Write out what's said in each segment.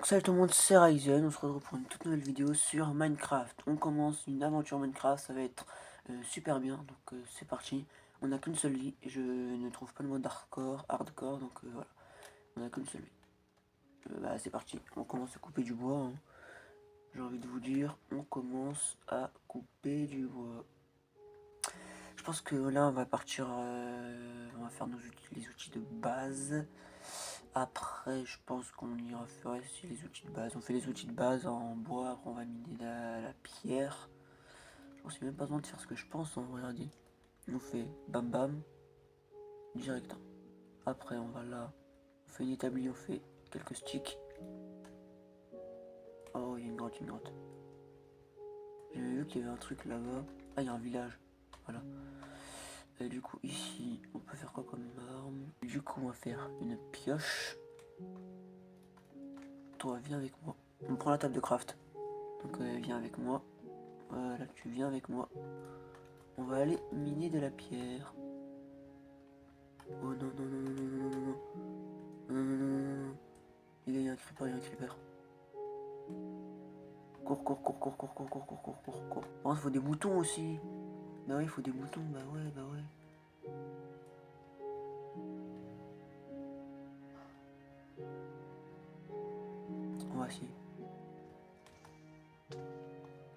Salut tout le monde, c'est Ryzen, on se retrouve pour une toute nouvelle vidéo sur Minecraft. On commence une aventure Minecraft, ça va être super bien, donc c'est parti. On n'a qu'une seule vie, et je ne trouve pas le mode hardcore, donc voilà, on n'a qu'une seule vie. Bah c'est parti, on commence à couper du bois, hein. J'ai envie de vous dire, on commence à couper du bois. Je pense que là on va partir, on va faire les outils de base. Après, je pense qu'on ira faire aussi les outils de base. On fait les outils de base en bois, après on va miner la pierre. Je pense qu'il n'y a même pas besoin de faire ce que je pense, hein, regardez. On fait bam bam, direct. Après, on va là, on fait une établie, on fait quelques sticks. Oh, il y a une grotte, une grotte. J'avais vu qu'il y avait un truc là-bas. Ah, il y a un village. Voilà. Et du coup, ici, on peut faire quoi comme arme? Du coup, on va faire une pioche. Toi, viens avec moi. On prend la table de craft. Donc, viens avec moi. Voilà, tu viens avec moi. On va aller miner de la pierre. Oh non, non, non, non, non, non, non, non. Non, non, non, non, non. Il y a un creeper, il y a un creeper. Cours, cours, cours, cours, cours, cours, cours, cours, cours, cours, cours. Par contre, il faut des boutons aussi. Bah oui, il faut des boutons, bah ouais, bah ouais. On va essayer.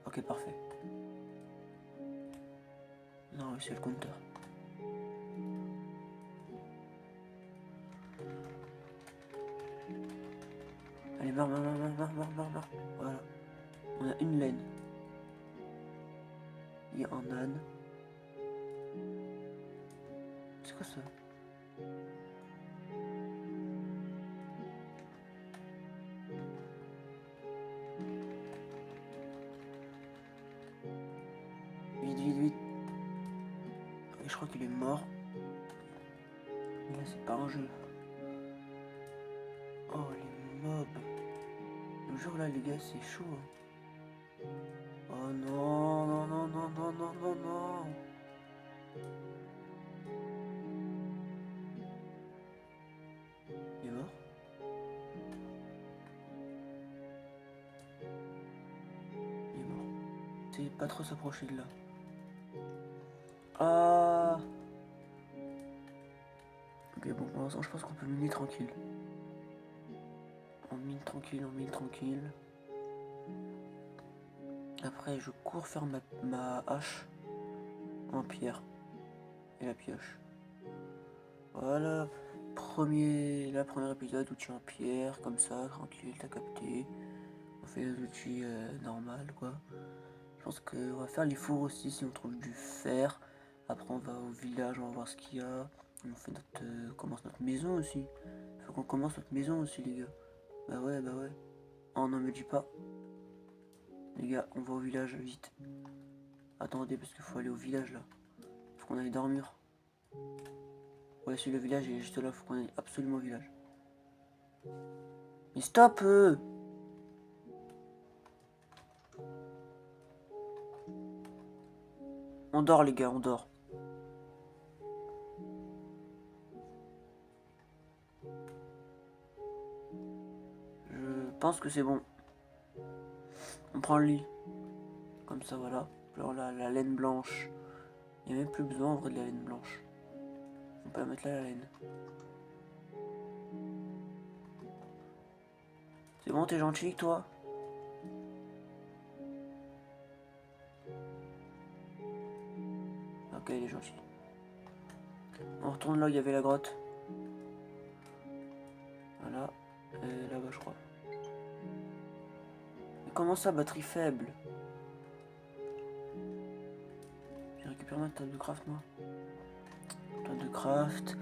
Ok, parfait. Non, c'est le compteur. Allez, meurs, meurs, meurs, meurs, meurs, meurs, meurs. Voilà. On a une laine. Il y a un âne. C'est quoi ça? Vite, vite, vite. Et je crois qu'il est mort. Mais là, c'est pas un jeu. Oh, les mobs. Le jour là, les gars, c'est chaud, hein. Oh non, non, non, non, non, non, non, non. Il est mort? Il est mort. C'est pas trop s'approcher de là. Ah. Ok, bon, pour l'instant, je pense qu'on peut miner tranquille. On mine tranquille, on mine tranquille. Après, je cours faire ma hache en pierre et la pioche. Voilà, la première épisode, outil en pierre, comme ça, tranquille, t'as capté. On fait les outils normal, quoi. Je pense qu'on va faire les fours aussi si on trouve du fer. Après, on va au village, on va voir ce qu'il y a. On fait on commence notre maison aussi. Faut qu'on commence notre maison aussi, les gars. Bah ouais, bah ouais. Oh non, me dis pas. Les gars, on va au village, vite. Attendez, parce qu'il faut aller au village, là. Faut qu'on aille dormir. Ouais, si le village est juste là, faut qu'on aille absolument au village. Mais stop On dort, les gars, on dort. Je pense que c'est bon. On prend le lit. Comme ça, voilà. Alors là, la laine blanche. Il n'y a même plus besoin, en vrai, de la laine blanche. On peut la mettre là, la laine. C'est bon, t'es gentil, toi? Ok, il est gentil. On retourne là où il y avait la grotte. Voilà. Et là-bas, je crois. Mais comment ça, batterie faible? J'ai récupéré ma table de craft, moi. Table de craft.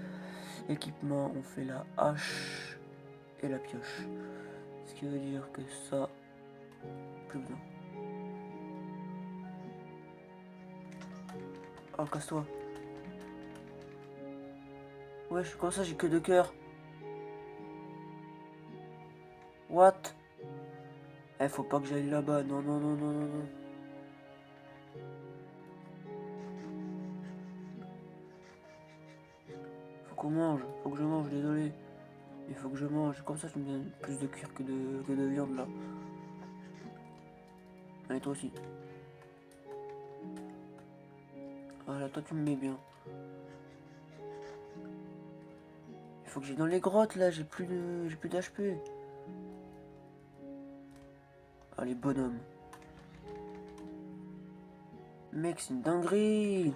Équipement, on fait la hache et la pioche. Ce qui veut dire que ça, plus besoin. Oh, casse-toi. Wesh, comment ça, j'ai que 2 cœurs? What? Eh, faut pas que j'aille là-bas. Non, non, non, non, non, non. Faut qu'on mange. Faut que je mange, désolé. Il faut que je mange. Comme ça, je me donne plus de cuir que de viande là. Allez, toi aussi. Voilà, toi tu me mets bien. Il faut que j'aille dans les grottes là, j'ai plus d'HP. Allez, bonhomme. Mec, c'est une dinguerie.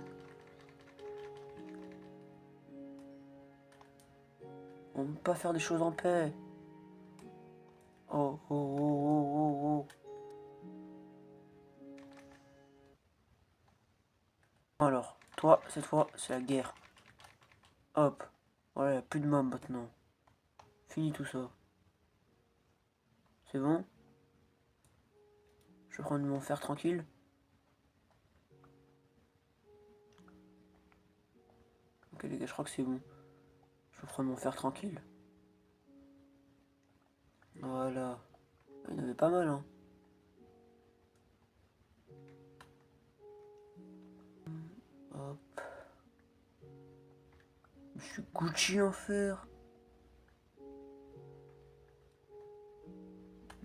On peut pas faire des choses en paix. Oh, oh, oh, oh, oh, oh. Alors, toi, cette fois, c'est la guerre. Hop. Voilà, plus de mobs maintenant. Fini tout ça. C'est bon? Je vais prendre mon fer tranquille. Ok les gars, je crois que c'est bon. Je vais prendre mon fer tranquille. Voilà. Il y en avait pas mal, hein. Hop. Je suis Gucci en fer.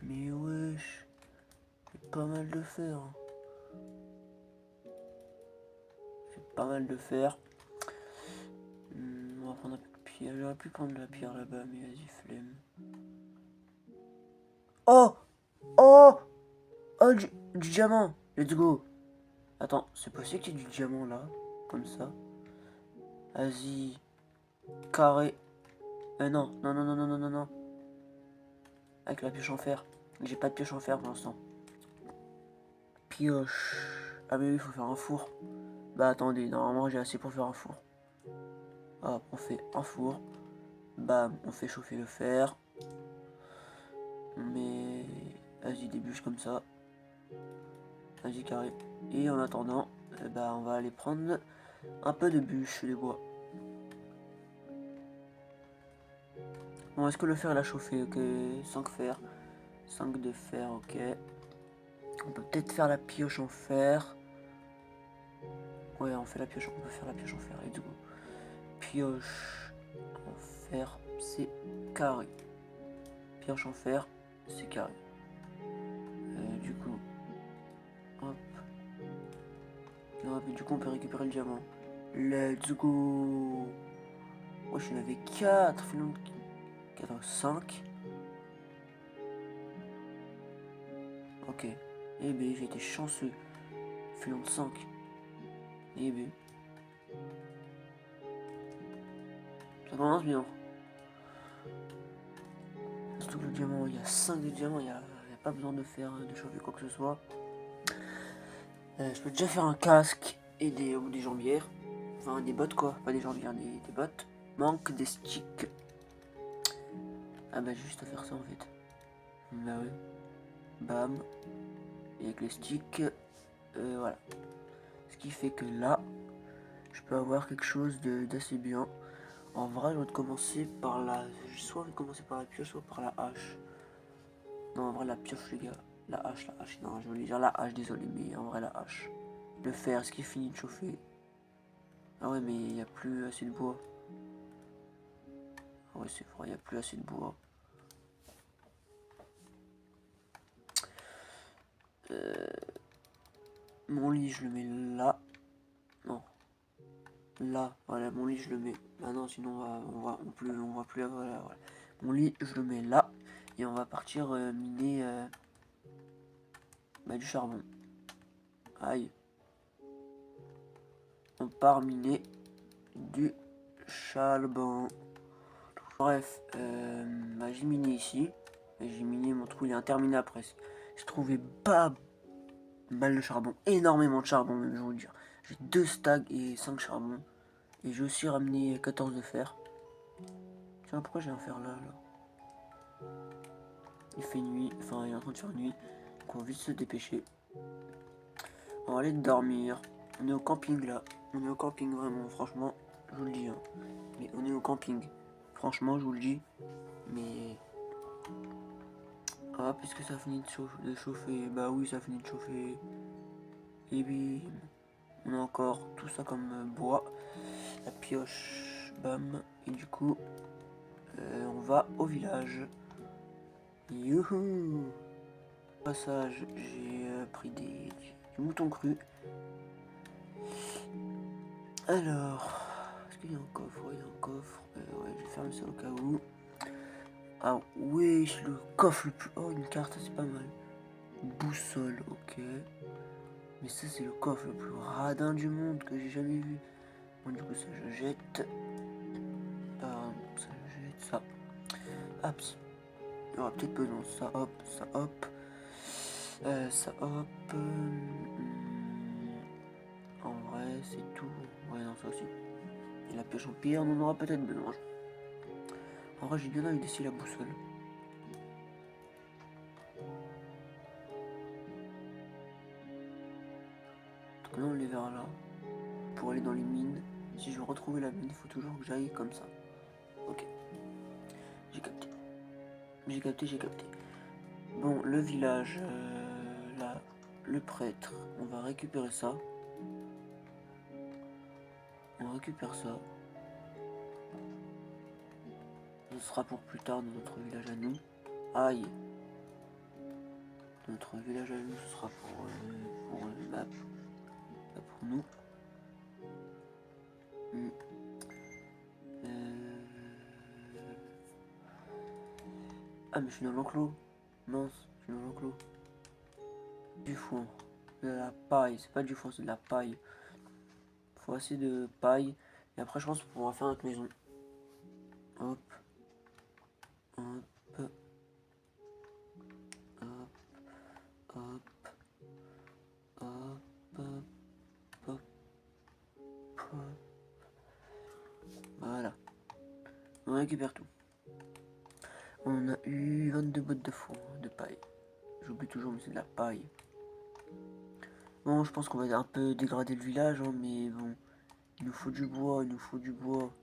Mais wesh. C'est pas mal de fer. Hein. C'est pas mal de fer. On va prendre un peu de pierre. J'aurais pu prendre de la pierre là-bas, mais vas-y, flemme. Oh! Oh! Oh, du diamant! Let's go! Attends, c'est possible qu'il y ait du diamant là? Comme ça? Vas-y. Carré. Non, non, non, non, non, non, non, non. Avec la pioche en fer. J'ai pas de pioche en fer pour l'instant. Pioche. Ah mais oui, il faut faire un four. Bah attendez, normalement j'ai assez pour faire un four. Hop, on fait un four. Bam, on fait chauffer le fer. On met... Vas-y, des bûches comme ça. Vas-y, carré. Et en attendant, bah on va aller prendre un peu de bûches de bois. Bon, est-ce que le fer il a chauffé? Ok, 5 fer. 5 de fer, ok. On peut peut-être faire la pioche en fer. Ouais, on fait la pioche, on peut faire la pioche en fer, let's go. Pioche en fer, c'est carré. Pioche en fer, c'est carré. Du coup, hop. Hop, et du coup, on peut récupérer le diamant. Let's go. Moi, j'en avais 4. 4, 5. Ok. Eh ben, j'ai été chanceux. Filon de 5. Eh ben. Ça commence bien. Surtout que le diamant, il y a 5 de diamants, il n'y a pas besoin de faire de chauffer quoi que ce soit. Je peux déjà faire un casque et des jambières. Enfin, des bottes quoi, pas des jambières, des bottes. Manque des sticks. Ah bah, j'ai juste à faire ça en fait. Bah ouais. Bam. Et avec les sticks, voilà. Ce qui fait que là, je peux avoir quelque chose d'assez bien. En vrai, je vais commencer par la... Soit je vais commencer par la pioche, soit par la hache. Non, en vrai, la pioche, les gars. La hache. Non, je voulais dire la hache, désolé, mais en vrai, la hache. Le fer, est-ce qu'il finit de chauffer? Ah ouais, mais il n'y a plus assez de bois. Ah ouais, c'est vrai, il n'y a plus assez de bois. Mon lit, je le mets là. Non. Là, voilà, mon lit, je le mets. Ah non, sinon, on va plus, voilà. Mon lit, je le mets là. Et on va partir miner du charbon. Aïe. On part miner du charbon. Bref, j'ai miné ici. J'ai miné mon trou, il est interminable presque. J'ai trouvé pas mal de charbon, énormément de charbon même, je vous le dire. J'ai 2 stacks et 5 charbons. Et j'ai aussi ramené 14 de fer. Tiens, pourquoi j'ai un fer là? Il fait nuit, enfin il est en train de faire nuit. Donc on va vite se dépêcher. On va aller dormir. On est au camping là. On est au camping vraiment, franchement, je vous le dis. Hein. Mais on est au camping. Franchement, je vous le dis. Mais... Ah, puisque ça finit de chauffer. Bah oui, ça finit de chauffer. Et puis, on a encore tout ça comme bois. La pioche, bam. Et du coup, on va au village. Youhou! Au passage, j'ai pris du mouton cru. Alors, est-ce qu'il y a un coffre? Oui, il y a un coffre. Ouais, je vais fermer ça au cas où. Ah oui, le coffre le plus... Oh, une carte, c'est pas mal. Boussole, ok. Mais ça, c'est le coffre le plus radin du monde que j'ai jamais vu. Bon, du coup, ça, je jette. Ça, je jette ça. Hop. Il y aura peut-être besoin de ça, hop, ça, hop. Ça, hop. En vrai, c'est tout. Ouais, non, ça aussi. Et la pioche en pierre, on en aura peut-être besoin. En vrai, j'ai bien envie d'essayer la boussole. Donc là, on les verra là. Pour aller dans les mines. Si je veux retrouver la mine, il faut toujours que j'aille comme ça. Ok. J'ai capté. J'ai capté, j'ai capté. Bon, le village, là, le prêtre, on va récupérer ça. On récupère ça. Ce sera pour plus tard dans notre village à nous. Aïe. Notre village à nous, ce sera pour nous. Ah, mais je suis dans l'enclos. Mince, je suis dans l'enclos. Du foin. De la paille. C'est pas du foin, c'est de la paille. Faut assez de paille. Et après, je pense qu'on pourra faire notre maison. Hop. Hop. Hop. Hop. Hop. Hop. Hop. Voilà. On récupère tout. On a eu 22 bottes de foin, de paille. J'oublie toujours, mais c'est de la paille. Bon, je pense qu'on va un peu dégrader le village, hein, mais bon. Il nous faut du bois, il nous faut du bois.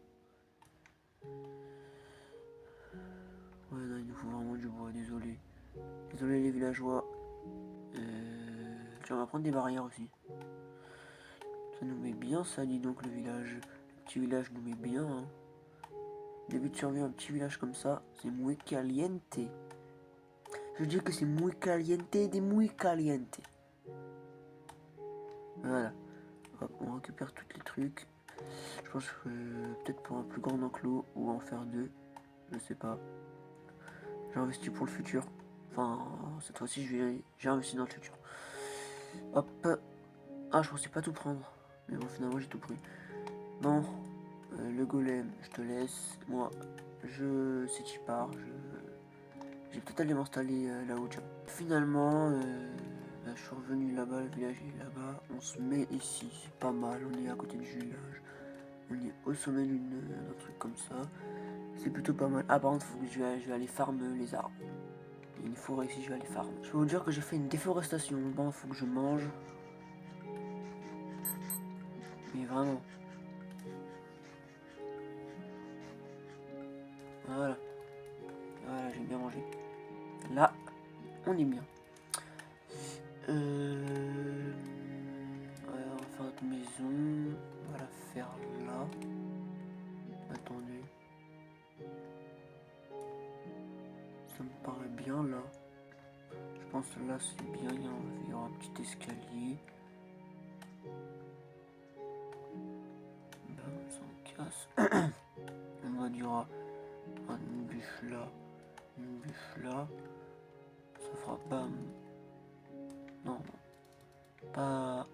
Ouais, non, il nous faut vraiment du bois, désolé. Désolé les villageois. Tiens, on va prendre des barrières aussi. Ça nous met bien, ça, dis donc, le village. Le petit village nous met bien, hein. Début de survie, un petit village comme ça, c'est muy caliente. Je dis que c'est muy caliente de muy caliente. Voilà. Hop, on récupère tous les trucs. Je pense que peut-être pour un plus grand enclos ou en faire deux. Je sais pas. J'ai investi pour le futur. Enfin, cette fois-ci, j'ai investi dans le futur. Hop. Ah, je pensais pas tout prendre. Mais bon, finalement, j'ai tout pris. Bon, le golem, je te laisse. Moi, si tu pars, j'ai peut-être allé m'installer là-haut. Finalement, je suis revenu là-bas, le village est là-bas. On se met ici, c'est pas mal. On est à côté du village. On est au sommet d'un truc comme ça. C'est plutôt pas mal. Ah, par contre, faut que je vais aller farmer les arbres. Il y a une forêt ici, je vais aller farmer. Je peux vous dire que j'ai fait une déforestation. Bon, faut que je mange. Mais vraiment. Voilà. Voilà, j'ai bien mangé. Là, on est bien. Ouais, on va faire notre maison. On va la faire là. Attendez. Ça me paraît bien là. Je pense que là c'est bien. Il y aura un petit escalier. Bam, ça en casse. On va dire une bûche là. Une bûche là. Ça fera bam. Non. Pas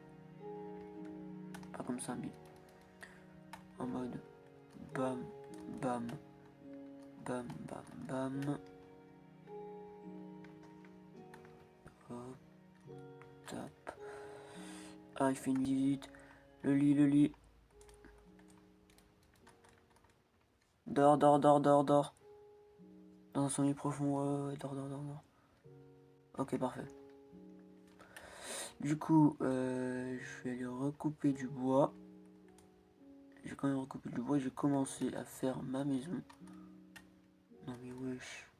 comme ça, mais en mode bam, bam, bam, bam, bam. Hop, tap. Ah, il fait une visite. Le lit. Dors. Dans un sommeil profond, ouais, dors. Ok, parfait. Du coup, je vais aller recouper du bois. J'ai quand même recoupé du bois, j'ai commencé à faire ma maison. Non mais wesh.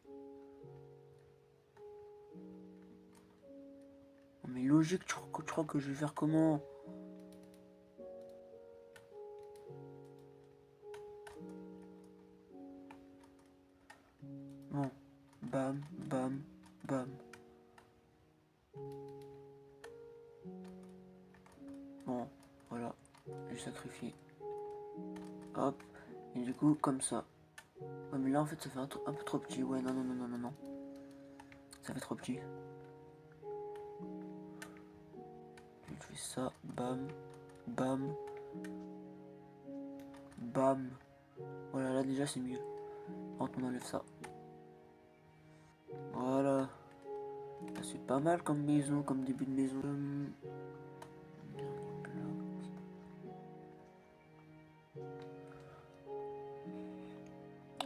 Non mais logique, tu crois que je vais faire comment? sacrifier. Hop. Et du coup, comme ça. Ouais, mais là, en fait, ça fait un peu trop petit. Ouais, non, non, non, non, non, non. Ça fait trop petit. Je fais ça. Bam. Bam. Bam. Voilà, là, déjà, c'est mieux. Quand on enlève ça. Voilà. C'est pas mal comme maison, comme début de maison.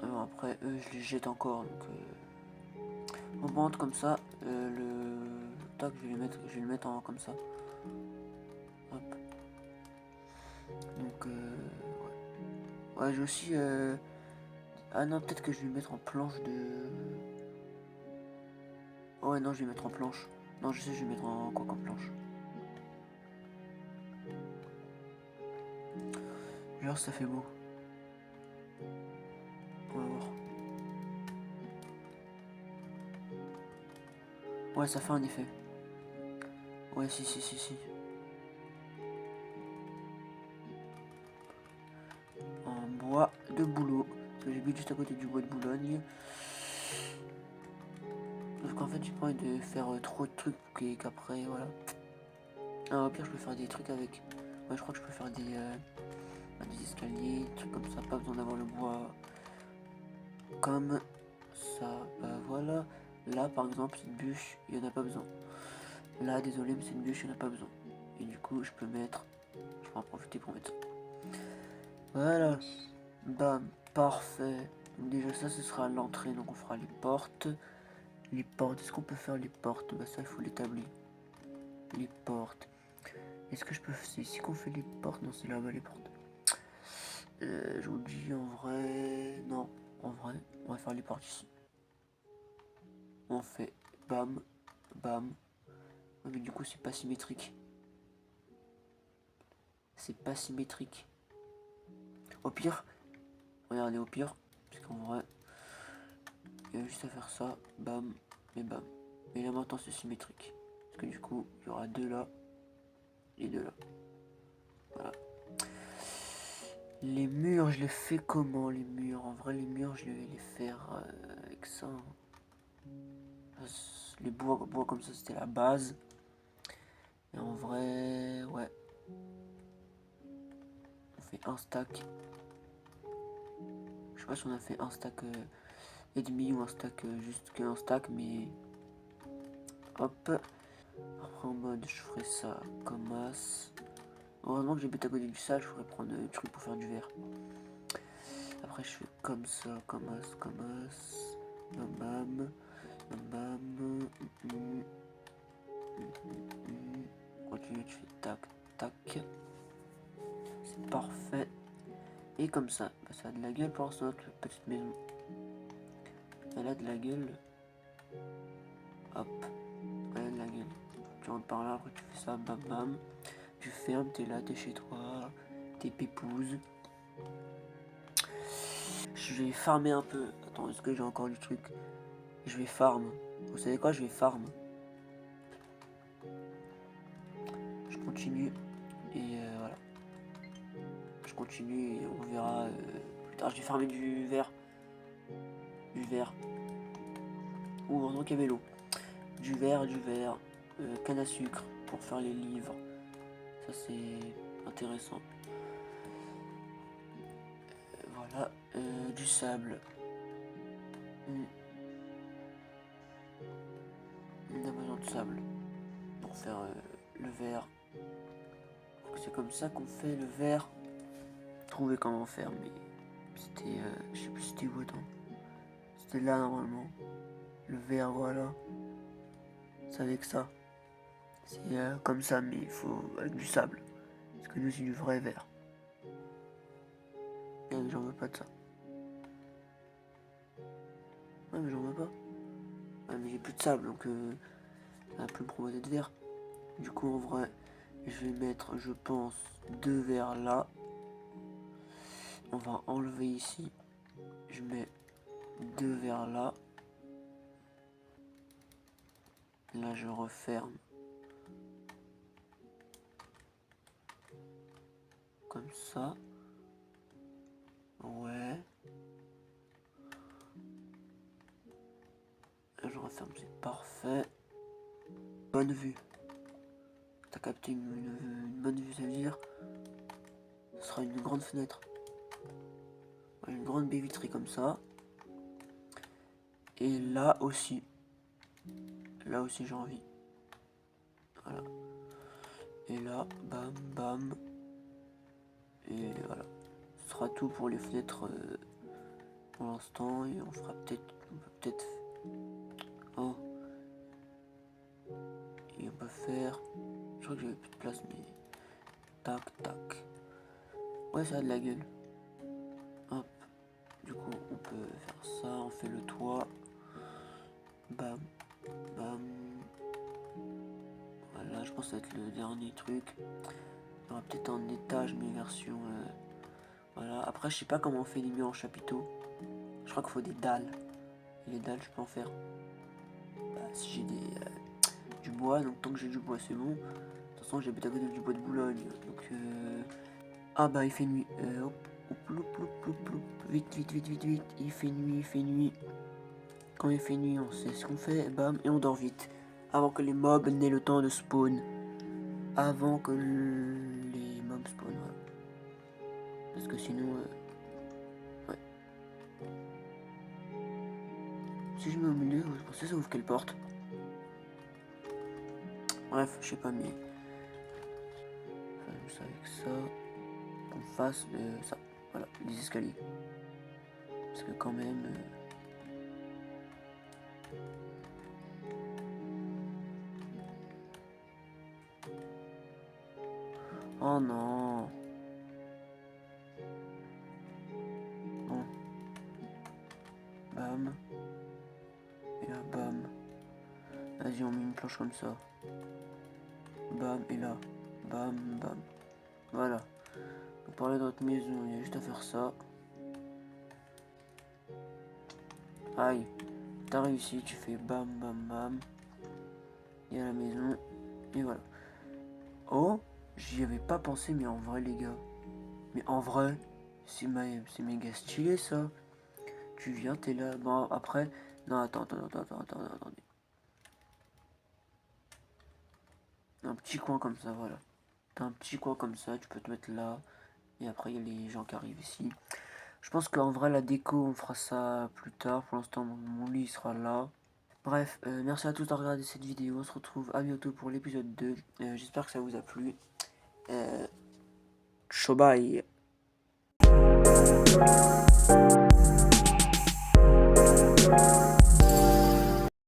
Alors après, eux, je les jette encore. Donc, on rentre comme ça. Le tac, je vais le mettre en comme ça. Hop. Donc, ouais, j'ai aussi. Ah non, peut-être que je vais le mettre en planche de. Oh ouais, non, je vais mettre en planche. Non, je sais, je vais mettre en quoi comme planche. Genre, ça fait beau. On va voir. Ouais, ça fait un effet. Ouais, si, si, si, si. En bois de bouleau. Parce que j'habite juste à côté du bois de Boulogne. Parce qu'en fait, j'ai pas envie de faire trop de trucs qu'après, voilà. Ah, au pire, je peux faire des trucs avec. Ouais, je crois que je peux faire des escaliers, des trucs comme ça. Pas besoin d'avoir le bois comme ça. Bah voilà. Là, par exemple, cette bûche, il n'y en a pas besoin. Là, désolé, mais cette bûche, il n'y en a pas besoin. Et du coup, je peux mettre. Je vais en profiter pour mettre ça. Voilà. Bam. Parfait. Donc déjà, ça, ce sera l'entrée. Donc, on fera les portes. Les portes. Est-ce qu'on peut faire les portes? Bah, ça, il faut l'établir. Les portes. Est-ce que je peux... C'est ici qu'on fait les portes? Non, c'est là-bas les portes. Je vous dis en vrai... Non, en vrai, on va faire les portes ici. On fait bam, bam. Ouais, mais du coup, c'est pas symétrique. C'est pas symétrique. Au pire, regardez, au pire, parce qu'en vrai, il y a juste à faire ça, bam, et bam. Mais là maintenant, c'est symétrique. Parce que du coup, il y aura deux là, et deux là. Voilà. Les murs, je les fais comment, les murs? En vrai, les murs, je vais les faire avec ça. Les bois comme ça, c'était la base. Et en vrai, ouais. On fait un stack. Je sais pas si on a fait un stack et demi ou un stack juste qu'un stack, mais hop. Après en mode, je ferai ça comme as. Heureusement que j'habite à côté du sable, je pourrais prendre le truc pour faire du verre. Après, je fais comme ça, comme as, comme as. Bam bam. Bam bam. Continue, tu fais tac, tac. C'est parfait. Et comme ça, bah, ça a de la gueule pour notre petite maison. Elle a de la gueule. Hop. Elle a de la gueule. Tu rentres par là, après tu fais ça, bam bam. Tu fermes, t'es là, t'es chez toi. T'es pépouze. Je vais farmer un peu. Attends, est-ce que j'ai encore du truc? Je vais farm. Vous savez quoi? Je vais farm. Je continue. Et voilà. Je continue et on verra plus tard. Je vais farmer du verre. Du verre. Ou heureusement qu'il y avait l'eau. Du verre, canne à sucre pour faire les livres. Ça c'est intéressant. Voilà, du sable. On a besoin de sable pour faire le verre. C'est comme ça qu'on fait le verre. Trouver comment faire, mais c'était, je sais plus c'était où, attends. C'était là normalement. Le verre, voilà. C'est avec ça. C'est comme ça, mais il faut avec du sable. Parce que nous, c'est du vrai verre. Et j'en veux pas de ça. Ouais, mais j'en veux pas. Ouais, mais j'ai plus de sable, donc ça va plus me proposer de verre. Du coup, en vrai, je vais mettre, je pense, deux verres là. On va enlever ici. Je mets deux verres là. Là, je referme. comme ça. Ouais. Je referme, c'est parfait. Bonne vue. T'as capté une bonne vue, ça veut dire ce sera une grande fenêtre. Une grande baie vitrée comme ça. Et là aussi. Là aussi j'ai envie. Voilà. Et là, bam, bam. Et voilà. Ce sera tout pour les fenêtres pour l'instant. Et on fera peut-être... Oh. Et on peut faire... Je crois que j'avais plus de place, mais... Tac, tac. Ouais, ça a de la gueule. Hop. Du coup, on peut faire ça. On fait le toit. Bam. Bam. Voilà, je pense que ça va être le dernier truc. Il y aura peut-être un étage, mais version... voilà. Après, je sais pas comment on fait les murs en chapiteaux. Je crois qu'il faut des dalles. Et les dalles, je peux en faire. Bah, si j'ai du bois, donc tant que j'ai du bois, c'est bon. De toute façon, j'habite à côté du bois de Boulogne. Donc, ah bah, il fait nuit. Hop, hop, hop, hop, hop, hop. Vite, vite, vite, vite, vite. Il fait nuit, il fait nuit. Quand il fait nuit, on sait ce qu'on fait. Bam, et on dort vite. Avant que les mobs n'aient le temps de spawn. Avant que les mobs spawn, voilà. Parce que sinon, ouais. Si je mets au milieu, vous pensez ça ouvre quelle porte? Bref, je sais pas, mais... Faire ça avec ça. Qu'on fasse ça. Voilà, les escaliers. Parce que quand même... Oh non. Bon. Bam. Et là, bam. Vas-y, on met une planche comme ça. Bam, et là. Bam, bam. Voilà. Pour parler de notre maison, il y a juste à faire ça. Aïe. T'as réussi, tu fais bam, bam, bam. Il y a la maison. Et voilà. Oh, j'y avais pas pensé, mais en vrai, les gars. Mais en vrai, c'est méga stylé, ça. Tu viens, t'es là. Bon, après... Non, attends. Un petit coin comme ça, voilà. T'as un petit coin comme ça, tu peux te mettre là. Et après, il y a les gens qui arrivent ici. Je pense qu'en vrai, la déco, on fera ça plus tard. Pour l'instant, mon lit sera là. Bref, merci à tous d'avoir regardé cette vidéo. On se retrouve à bientôt pour l'épisode 2. J'espère que ça vous a plu. Ciao, bye.